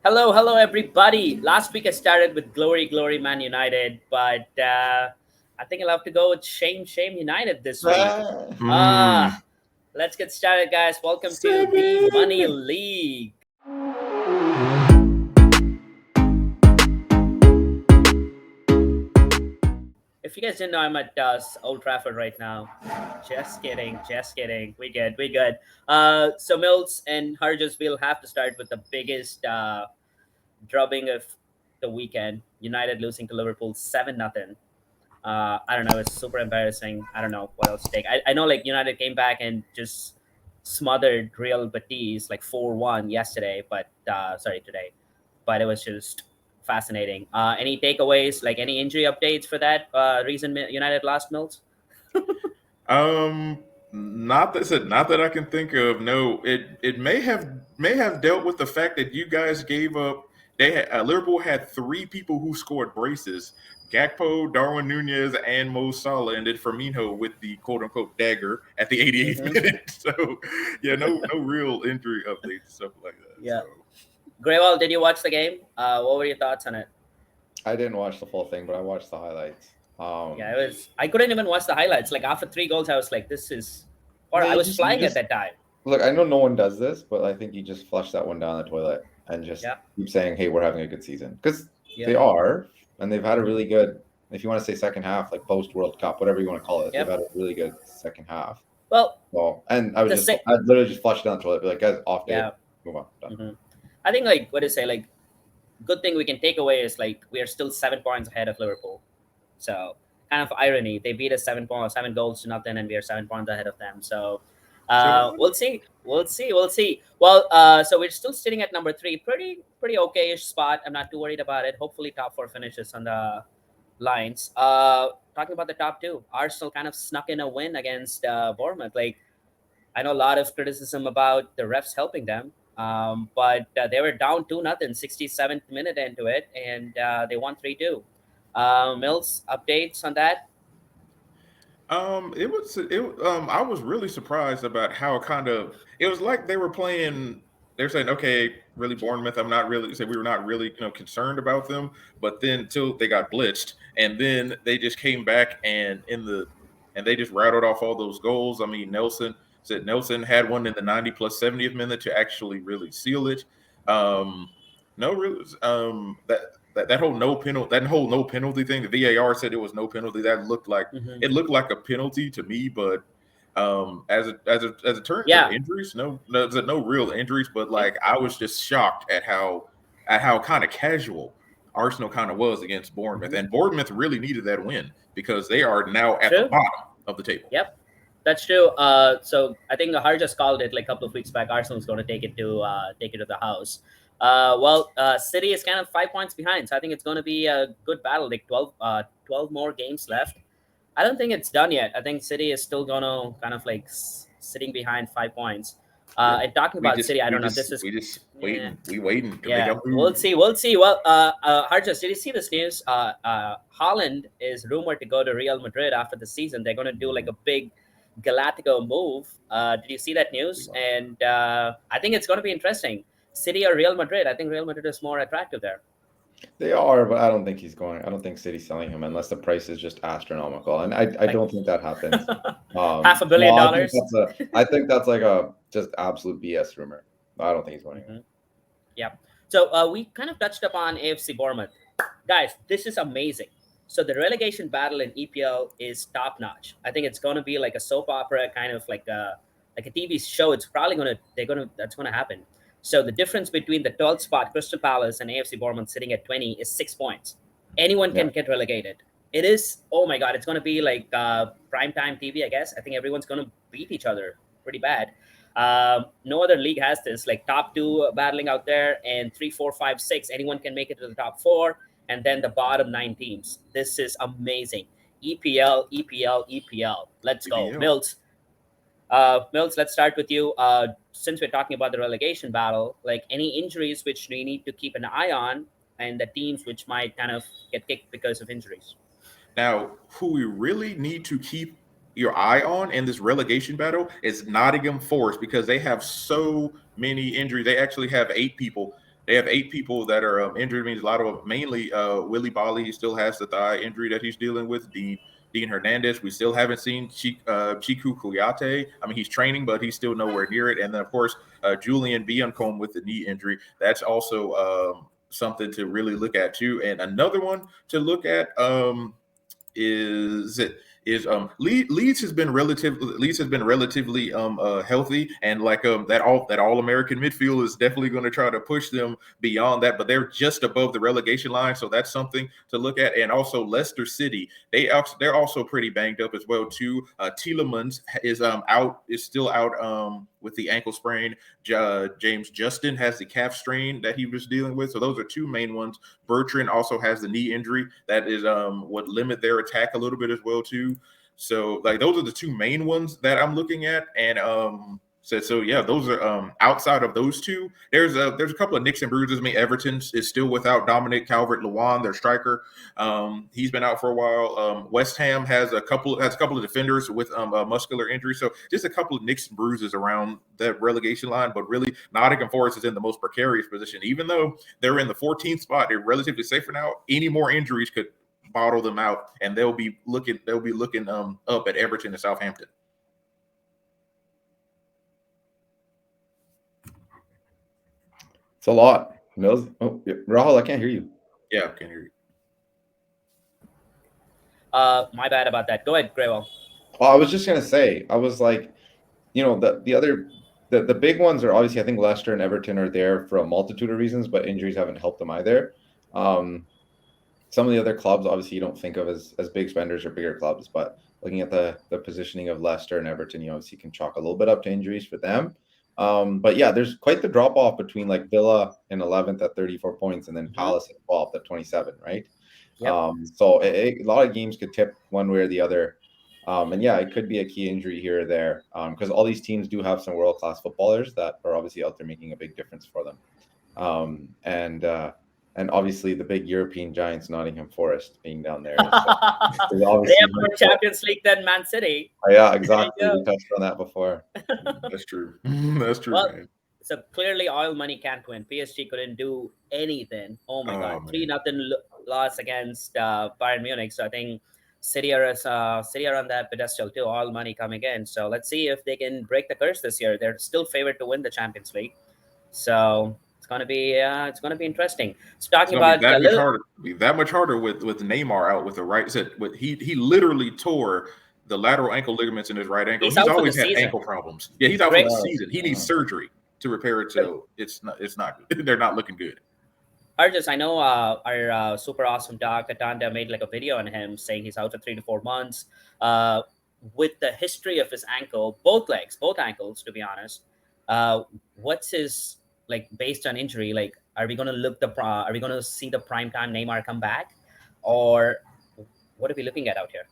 Hello, everybody. Last week I started with Glory, Man United, but I think I'll have to go with Shame, United this week. Mm. Ah, let's get started, guys. Welcome to the Money Seven. League. If you guys didn't know, I'm at Old Trafford right now. Just kidding. We good. So Mills and Harjas will have to start with the biggest drubbing of the weekend. United losing to Liverpool 7-0. I don't know. It's super embarrassing. I don't know what else to take. I know like United came back and just smothered Real Betis like 4-1 yesterday, but sorry, today. But it was just fascinating. Any takeaways, like any injury updates for that reason United lost, Mills? Um, not that I can think of. No, it may have dealt with the fact that you guys gave up. Liverpool had three people who scored braces: Gakpo, Darwin Nunez, and Mo Salah, and then Firmino with the quote unquote dagger at the 88th Mm-hmm. minute. So yeah, no real injury updates stuff like that. Yeah. So. Grewal, did you watch the game? What were your thoughts on it? I didn't watch the full thing, but I watched the highlights. Yeah, it was. I couldn't even watch the highlights. Like after three goals, I was like, "This is," or Yeah, I you was just you flying at just that time. look. I know no one does this, but I think you just flush that one down the toilet and just Yeah. keep saying, "Hey, we're having a good season," because they Yep. are, and they've had a Mhm. really good. If you want to say second half, like post World Cup, whatever you want to call it, they've Yep. had a really good second half. Well, Well, and the same. I literally just flushed down the toilet, be like, guys, off day, Yeah. move on, done. Hmm. I think like what to say like good thing we can take away is like we are still 7 points ahead of Liverpool. So kind of irony. They beat us 7 points, 7 goals to nothing, and we are 7 points ahead of them. So So we'll see. We'll see. Well, so we're still sitting at number three. Pretty okay-ish spot. I'm not too worried about it. Hopefully top four finishes on the lines. Talking about the top two, Arsenal kind of snuck in a win against Bournemouth. Like I know a lot of criticism about the refs helping them, but they were down 2-0, 67th minute into it, and they won 3-2. Mills, updates on that? It was it. I was really surprised about how kind of it was like they were playing. They're saying, okay, really Bournemouth. I'm not really say we were not really concerned about them, but then until they got blitzed, and then they just came back and they just rattled off all those goals. I mean, Nelson had one in the 90 plus 70th minute to actually really seal it. Um, no, really, that whole no penalty thing. The VAR said it was no penalty. Hmm. It looked like a penalty to me, but as it turns to Yeah. injuries, no real injuries, but Yeah. like I was just shocked at how kind of casual Arsenal kind of was against Bournemouth, Hmm. and Bournemouth really needed that win because they are now at the True. bottom of the table. Yep. That's true. So I think Har just called it like a couple of weeks back. Arsenal's going to take it to the house. City is kind of 5 points behind, so I think it's going to be a good battle. Like 12 more games left. I don't think it's done yet. I think City is still going to kind of like sitting behind 5 points. Yeah, And talking about City, I don't know. This is we just yeah. waiting to make Yeah, a we'll move. see. We'll see. Well, Harjas, did you see this news? Holland is rumored to go to Real Madrid after the season. They're going to do like a big Galactico move. Did you see that news? And I think it's going to be interesting. City or Real Madrid? I think Real Madrid is more attractive there. They are, but I don't think he's going. I don't think City's selling him unless the price is just astronomical, and I Like don't think that happens. half a No, billion dollars. I think that's like a just absolute BS rumor. I don't think he's going anywhere. Hmm. Yeah. So we kind of touched upon AFC Bournemouth. Guys, this is amazing. So the relegation battle in EPL is top notch. I think it's going to be like a soap opera, kind of like a TV show. It's probably going to that's going to happen. So the difference between the 12th spot, Crystal Palace, and AFC Bournemouth sitting at 20 is 6 points. Anyone Yeah, can get relegated. It is, oh my God, it's going to be like primetime TV, I guess. I think everyone's going to beat each other pretty bad. No other league has this. Like top two battling out there, and three, four, five, six. Anyone can make it to the top four, and then the bottom nine teams. This is amazing. EPL. Let's go, EPL. Mills. Mills, let's start with you. Since we're talking about the relegation battle, like any injuries which we need to keep an eye on, and the teams which might kind of get kicked because of injuries. Now, who we really need to keep your eye on in this relegation battle is Nottingham Forest because they have so many injuries. They actually have 8 people. They have 8 people that are injured. Means a lot of mainly Willie Bolly. He still has the thigh injury that he's dealing with. Dean Hernandez. We still haven't seen Chiku Kuyate. I mean, he's training, but he's still nowhere near it. And then, of course, Julian Biancombe with the knee injury. That's also something to really look at too. And another one to look at is Leeds has been relatively healthy, and like that all American midfield is definitely going to try to push them beyond that, but they're just above the relegation line, so that's something to look at. And also Leicester City, they're also pretty banged up as well too. Tielemans is still out with the ankle sprain. James Justin has the calf strain that he was dealing with, so those are two main ones. Bertrand also has the knee injury that is what limit their attack a little bit as well too. So like those are the two main ones that I'm looking at, and so yeah, those are outside of those two. There's a couple of nicks and bruises. I mean, Everton is still without Dominic Calvert-Lewin, their striker. He's been out for a while. West Ham has a couple of defenders with muscular injury. So just a couple of nicks and bruises around that relegation line. But really, Nottingham Forest is in the most precarious position. Even though they're in the 14th spot, they're relatively safe for now. Any more injuries could bottle them out, and they'll be looking up at Everton and Southampton. It's a lot. Mills. Oh, yeah. Rahul, I can't hear you. Yeah, I can hear you. My bad about that. Go ahead, Graywell. Oh, I was just gonna say, I was like, the big ones are obviously, I think Leicester and Everton are there for a multitude of reasons, but injuries haven't helped them either. Some of the other clubs, obviously, you don't think of as big spenders or bigger clubs, but looking at the positioning of Leicester and Everton, you obviously can chalk a little bit up to injuries for them. But yeah, there's quite the drop off between like Villa in 11th at 34 points and then Palace at 12th at 27, right? Yep. So a lot of games could tip one way or the other. And yeah, it could be a key injury here or there because all these teams do have some world-class footballers that are obviously out there making a big difference for them. And obviously the big European giants, Nottingham Forest, being down there. They have more Champions League than Man City. Yeah, exactly. We touched on that before. That's true. That's true, Well, man. So clearly, oil money can't win. PSG couldn't do anything. Oh my God, 3-0 loss against Bayern Munich. So I think City are on that pedestal too. Oil money coming in. So let's see if they can break the curse this year. They're still favored to win the Champions League. So it's gonna be interesting. So talking about that much harder with Neymar out with the right. He literally tore the lateral ankle ligaments in his right ankle. He's always had ankle problems. Yeah, he's out for the season. He needs surgery to repair it. So it's not good. They're not looking good. Arjus, I know our super awesome doc Atanda made like a video on him saying he's out for 3 to 4 months. With the history of his ankle, both ankles, to be honest. What's his like based on injury? Like, are we going to see the primetime Neymar come back, or what are we looking at out here?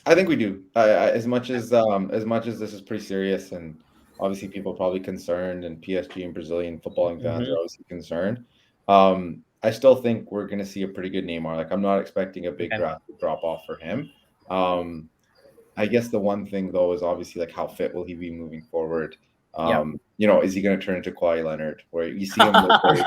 I think we do. As much as this is pretty serious, and obviously people are probably concerned, and PSG and Brazilian footballing fans are obviously concerned. I still think we're going to see a pretty good Neymar. Like, I'm not expecting a big drop off for him. I guess the one thing though is obviously like how fit will he be moving forward? Is he going to turn into Kawhi Leonard, where you see him look great,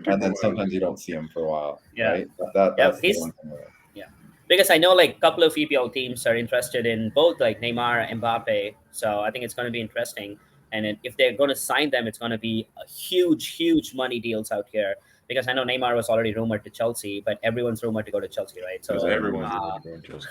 and then sometimes you don't see him for a while? Yeah, right? That's the one thing. Yeah, because I know like a couple of EPL teams are interested in both like Neymar and Mbappe, so I think it's going to be interesting. And if they're going to sign them, it's going to be a huge money deals out here. Because I know Neymar was already rumored to Chelsea, but everyone's rumored to go to Chelsea, right? So everyone's rumored to go to Chelsea.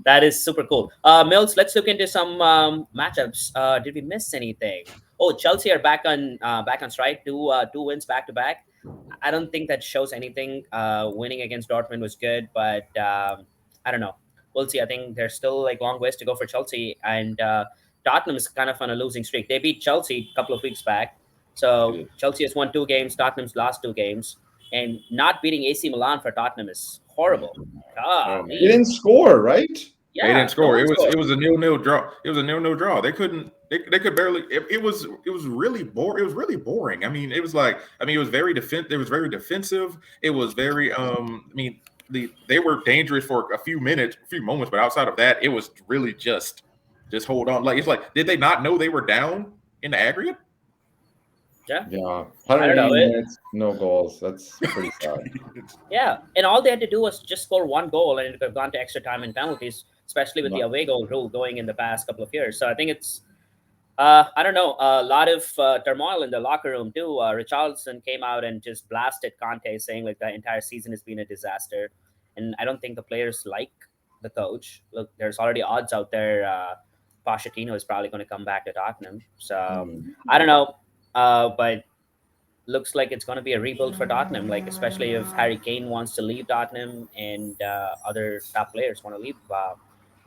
That is super cool. Mills, let's look into some matchups. Did we miss anything? Oh, Chelsea are back on strike. Two wins back to back. I don't think that shows anything. Winning against Dortmund was good, but I don't know. We'll see. I think there's still like long ways to go for Chelsea, and Tottenham is kind of on a losing streak. They beat Chelsea a couple of weeks back. So Chelsea has won 2 games, Tottenham's lost 2 games, and not beating AC Milan for Tottenham is horrible. They didn't score, right? Yeah, they didn't score. It was a 0-0 draw. It was a 0-0 draw. They could barely. It was really boring. It was really boring. I mean, it was very defensive. It was very. They were dangerous for a few moments, but outside of that, it was really just hold on. Like, it's like, did they not know they were down in the aggregate? Yeah, Yeah, I don't know. 180 minutes, no goals. That's pretty sad. Yeah, and all they had to do was just score one goal, and it could have gone to extra time and penalties, especially with the away goal rule going in the past couple of years. So I think it's, I don't know, a lot of turmoil in the locker room too. Richarlison came out and just blasted Conte, saying like the entire season has been a disaster, and I don't think the players like the coach. Look, there's already odds out there. Pochettino is probably going to come back to Tottenham, so Mm. I don't know, but looks like it's going to be a rebuild for Tottenham. Like especially if Harry Kane wants to leave Tottenham and other top players want to leave.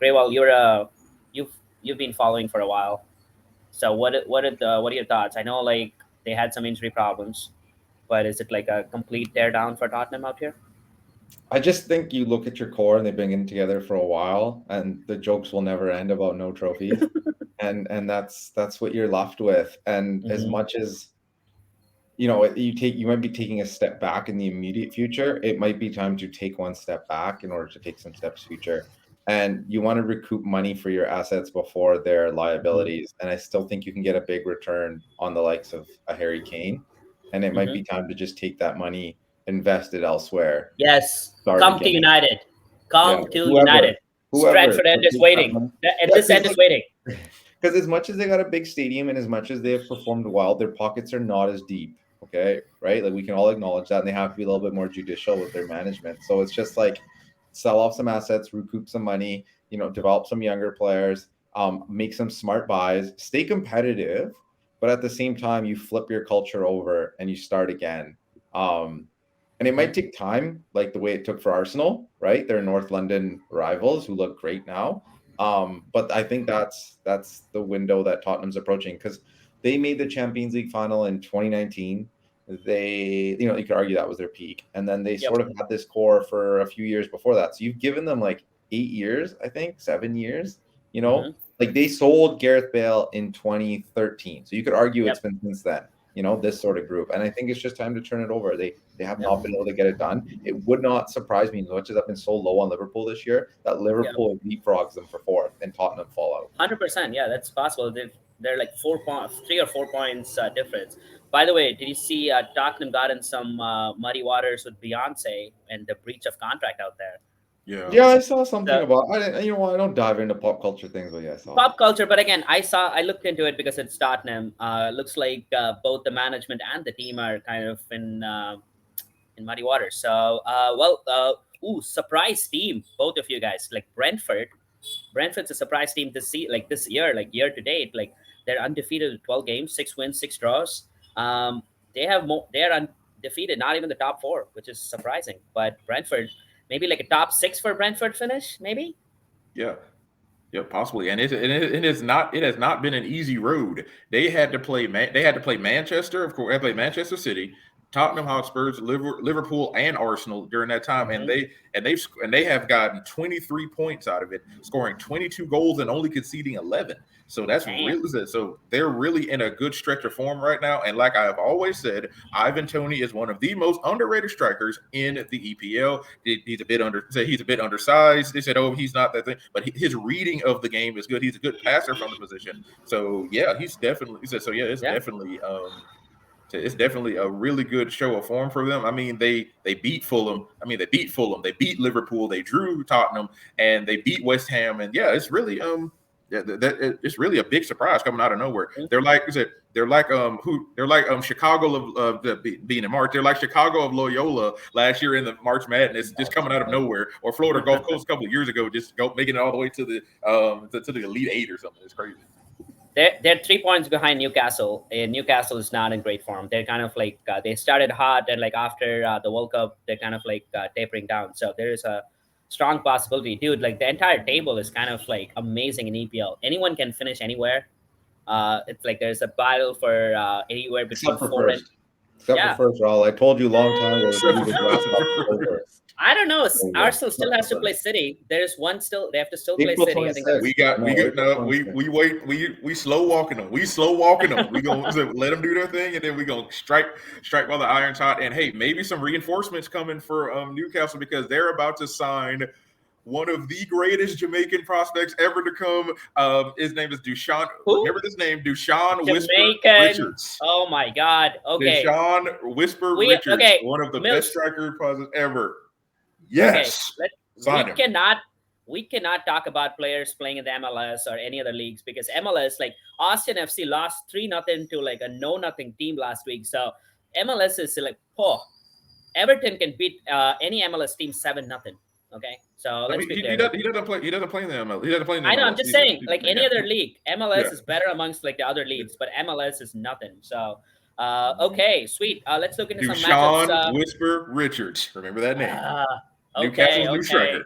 Graywell, you've you've been following for a while. So what are your thoughts? I know like they had some injury problems, but is it like a complete teardown for Tottenham out here? I just think you look at your core and they've been in together for a while, and the jokes will never end about no trophies, and that's what you're left with. And as Mm-hmm. much as you might be taking a step back in the immediate future. It might be time to take one step back in order to take some steps future. And you want to recoup money for your assets before their Mm-hmm. liabilities. And I still think you can get a big return on the likes of a Harry Kane. And it might Mm-hmm. be time to just take that money, invest it elsewhere, Yes, start come to again. United. Yeah, Come to whoever, United. whoever. Stratford End is waiting. At Yeah, this end is waiting. because as much as they got a big stadium and as much as they have performed well, their pockets are not as deep. Okay, right? Like we can all acknowledge that, and they have to be a little bit more judicial with their management. So it's just like sell off some assets, recoup some money, develop some younger players, make some smart buys, stay competitive, but at the same time, you flip your culture over and you start again. And it might Mm-hmm. take time, like the way it took for Arsenal, right? They're North London rivals who look great now. But I think that's the window that Tottenham's approaching because they made the Champions League final in 2019. You could argue that was their peak, and then they Yep. sort of had this core for a few years before that. So you've given them like 8 years, I think, 7 years. You Mm-hmm. know, like they sold Gareth Bale in 2013, so you could argue it's Yep. been since then. This sort of group, and I think it's just time to turn it over. They have Yep. not been able to get it done. It would not surprise me as much as I've been so low on Liverpool this year that Yep. Liverpool leapfrogs them for fourth and Tottenham fall out. 100%. Yeah, that's possible. They're like 4 points, 3 or 4 points difference. By the way, did you see Tottenham got in some muddy waters with Beyonce and the breach of contract out there? Yeah. Yeah, I saw something So about. I didn't, you know what? I don't dive into pop culture things, but yeah, I saw it. pop culture, but again, I looked into it because it's Tottenham. Looks like both the management and the team are kind of in muddy waters. So surprise team, both of you guys. Like Brentford. Brentford's a surprise team this year, like year to date. Like they're undefeated with 12 games, 6 wins, 6 draws. Um, they're undefeated, not even the top four, which is surprising. But Brentford, maybe like a top six for Brentford finish, maybe. Yeah. Yeah, possibly, and it has not been an easy road. They had to play Manchester, of course. They played Manchester City, Tottenham Hotspurs, Liverpool, and Arsenal during that time, and Mm-hmm. they have gotten 23 points out of it, scoring 22 goals and only conceding 11. So that's Damn. really so they're really in a good stretch of form right now. And like I have always said, Ivan Toney is one of the most underrated strikers in the EPL. He's a bit undersized. They said, oh, he's not that thing, but his reading of the game is good. He's a good passer from the position. So yeah, he's definitely. He said, so yeah, Yeah. it's definitely a really good show of form for them. I mean, they beat Fulham. I mean, they beat Fulham. They beat Liverpool. They drew Tottenham, and they beat West Ham. And yeah, it's really it's really a big surprise coming out of nowhere. They're like I said, they're like Chicago of being in March. They're like Chicago of Loyola last year in the March Madness, just coming out of nowhere, or Florida Gulf Coast a couple of years ago, just making it all the way to the to the Elite Eight or something. It's crazy. They're 3 points behind Newcastle, and Newcastle is not in great form. They're kind of like they started hot, and like after the World Cup, they're kind of like tapering down. So there is a strong possibility, dude. Like the entire table is kind of like amazing in EPL. Anyone can finish anywhere. It's like there's a battle for anywhere between Except for four and first. Except for yeah. first, Raul. I told you a long time ago to Except leave for the draft up first. over. I don't know. Over. Arsenal still has to play City. There's one still. They have to still play April City. I think 26th. there's. We wait we slow walking them. We gonna let them do their thing, and then we gonna strike while the iron's hot. And hey, maybe some reinforcements coming for Newcastle because they're about to sign one of the greatest Jamaican prospects ever to come. His name is Dushan. Who? Remember this name, Dushan Whisper Jamaican. Richards. Oh my God. Okay. Deshaun Whisper We Richards, okay. one of the best Mills. striker prospects ever. Okay. Yes, We sign him. cannot talk about players playing in the MLS or any other leagues because MLS, like Austin FC, lost 3-0 to like a no-nothing team last week. So MLS is like, Everton can beat any MLS team 7-0. Okay, so I let's mean, be he, clear. he, does, he doesn't play. He doesn't play in the MLS. He doesn't play in the I know. I'm MLS. just saying, like any Yeah. other league, MLS Yeah. is better amongst like the other leagues, but MLS is nothing. So, okay, sweet. Let's look into some matchups. Dushan Whisper Richards. Remember that name. Okay, Newcastle's new okay. striker.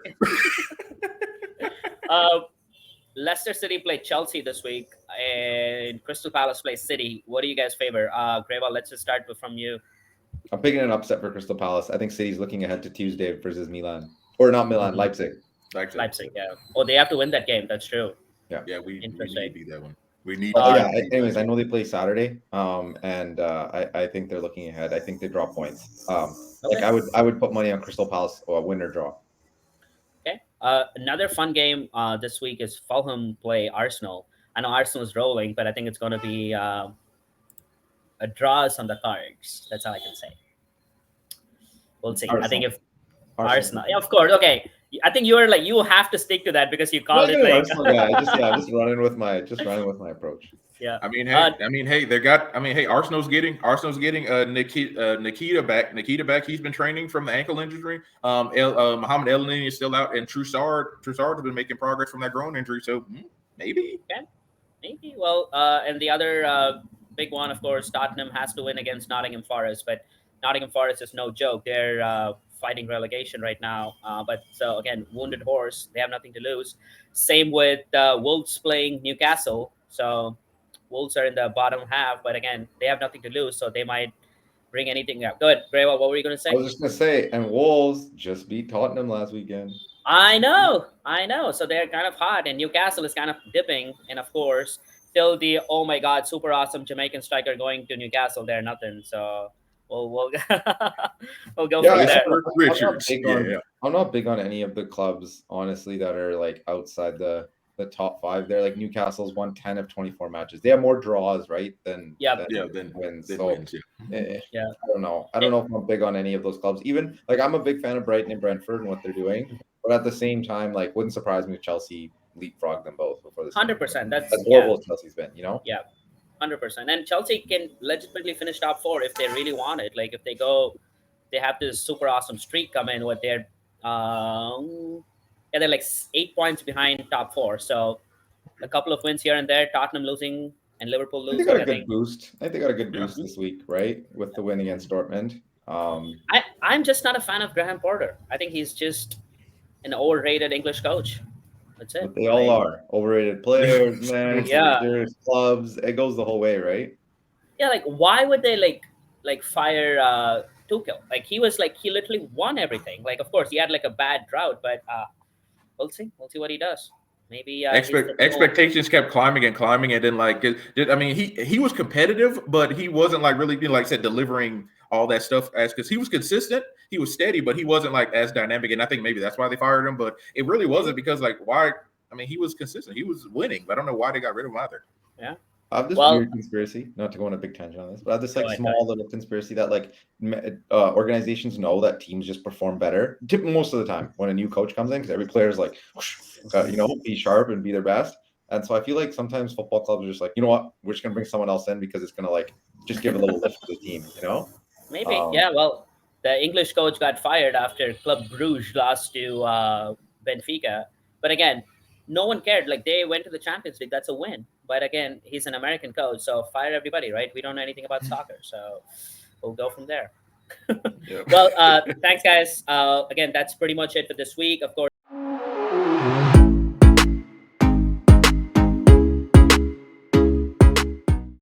Leicester City played Chelsea this week, and Crystal Palace plays City. What do you guys favor? Greva, let's just start from you. I'm picking an upset for Crystal Palace. I think City's looking ahead to Tuesday versus Milan. Or not Milan, Leipzig. Leipzig, yeah. Oh, they have to win that game. That's true. Yeah, we need that one. We need. Anyways, I know they play Saturday. I think they're looking ahead. I think they draw points. Like I would put money on Crystal Palace or win or draw. Okay. Another fun game this week is Fulham play Arsenal. I know Arsenal is rolling, but I think it's going to be a draws on the cards. That's all I can say. We'll see. Arsenal. I think if Arsenal, yeah, of course. Okay, I think you have to stick to that because you called it like Arsenal guy. I'm just running with my approach. Yeah. I mean, hey, they got. I mean, hey, Arsenal's getting Nikita back. Nikita back. He's been training from the ankle injury. Mohamed Elneny is still out, and Troussard has been making progress from that groin injury. So maybe. Okay. Maybe. Well, and the other big one, of course, Tottenham has to win against Nottingham Forest, but Nottingham Forest is no joke. They're fighting relegation right now. But so again, wounded horse. They have nothing to lose. Same with Wolves playing Newcastle. So Wolves are in the bottom half, but again, they have nothing to lose, so they might bring anything up. Good, Greva, what were you going to say? I was just going to say, and Wolves just beat Tottenham last weekend. I know. So they're kind of hot, and Newcastle is kind of dipping. And of course, still the oh my god, super awesome Jamaican striker going to Newcastle. They're nothing. So we'll we'll go from there. I'm not big on any of the clubs, honestly, that are like outside the top five. They're like Newcastle's won 10 of 24 matches. They have more draws, right? Than wins. Yeah. I don't know if I'm big on any of those clubs. Even like I'm a big fan of Brighton and Brentford and what they're doing, but at the same time, like wouldn't surprise me if Chelsea leapfrogged them both before this. 100%. That's horrible as Chelsea's been, you know? Yeah. 100%. And Chelsea can legitimately finish top 4 if they really want it. Like if they have this super awesome streak come in with their they're like 8 points behind top 4. So a couple of wins here and there, Tottenham losing and Liverpool losing. They got a good boost. I think they got a good boost this week, right? With the win against Dortmund. I'm just not a fan of Graham Potter. I think he's just an overrated English coach. That's it. But they all are overrated players, man. There's clubs. It goes the whole way, right? Yeah, like why would they like fire Tuchel? Like he literally won everything. Like of course he had like a bad drought, but we'll see what he does. Maybe expectations kept climbing, and then like I mean he was competitive, but he wasn't like really like I said delivering all that stuff as because he was consistent, he was steady, but he wasn't like as dynamic. And I think maybe that's why they fired him. But it really wasn't because like why? I mean he was consistent, he was winning, but I don't know why they got rid of him either. Yeah. I have this weird conspiracy, not to go on a big tangent on this, but I have this like small little conspiracy that like organizations know that teams just perform better most of the time when a new coach comes in because every player is like, be sharp and be their best. And so I feel like sometimes football clubs are just like, you know what, we're just gonna bring someone else in because it's gonna like just give a little lift to the team, you know? Maybe, yeah. Well, the English coach got fired after Club Brugge lost to Benfica, but again, no one cared. Like they went to the Champions League. That's a win. But again, he's an American coach, so fire everybody, right? We don't know anything about soccer, so we'll go from there. Well, thanks, guys. Again, that's pretty much it for this week. Of course.